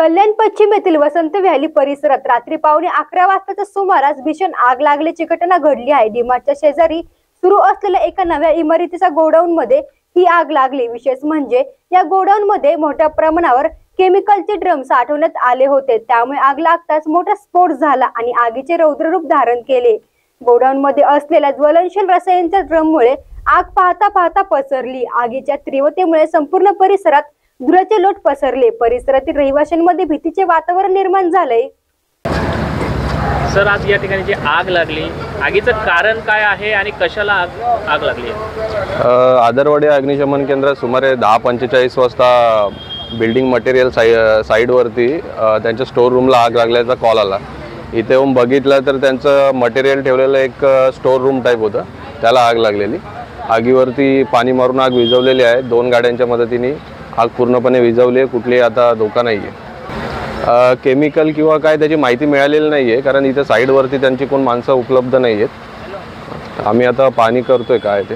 कल्याण पश्चिम येथील वसंत व्हॅली परिसरात रात्री पावणे 11 वाजताच्या सुमारास भीषण आग लागल्याची घटना घडली आहे। डीमार्टच्या शेजारी सुरू असलेल्या एका नव्या इमारतीच्या गोडाऊन मध्ये ही आग लागली। विशेष म्हणजे या गोडाऊन मध्ये मोठ्या प्रमाणावर केमिकलचे ड्रम साठवण्यात आले होते, त्यामुळे आग लागताच मोठा स्फोट झाला आणि आगीचे रौद्र रूप धारण केले। गोडाऊन मध्ये असलेल्या ज्वलनशील रसायनांच्या ड्रममुळे आग पाहता पाहता पसरली। आगीच्या तीव्रतेमुळे संपूर्ण परिसरात धुराचे लोट पसरले। परिसरातील रहिवाशांमध्ये भीतीचे वातावरण निर्माण झाले। सर, आज या ठिकाणी जी आग लागली, आगीचं कारण काय आहे आणि कशाला आग लागली? आदरवाडी अग्निशमन केंद्रात सुमारे 10:45 वाजता बिल्डिंग मटेरियल साईडवरती त्यांच्या स्टोर रूमला आग लागल्याचा कॉल आला। इथे येऊन बघितलं तर त्यांचं मटेरियल ठेवलेलं एक स्टोर रूम टाईप होतं, त्याला आग लागलेली। आगीवरती पाणी मारून आग विझवलेली आहे। 2 गाड्यांच्या मदतीने आग पूर्णपणे विझवली आहे। कुठलीही आता धोका नाही आहे। केमिकल किंवा काय त्याची माहिती मिळालेली नाही आहे, कारण इथे साईडवरती त्यांची कोण माणसं उपलब्ध नाही आहेत। आम्ही आता पाहणी करतोय काय ते।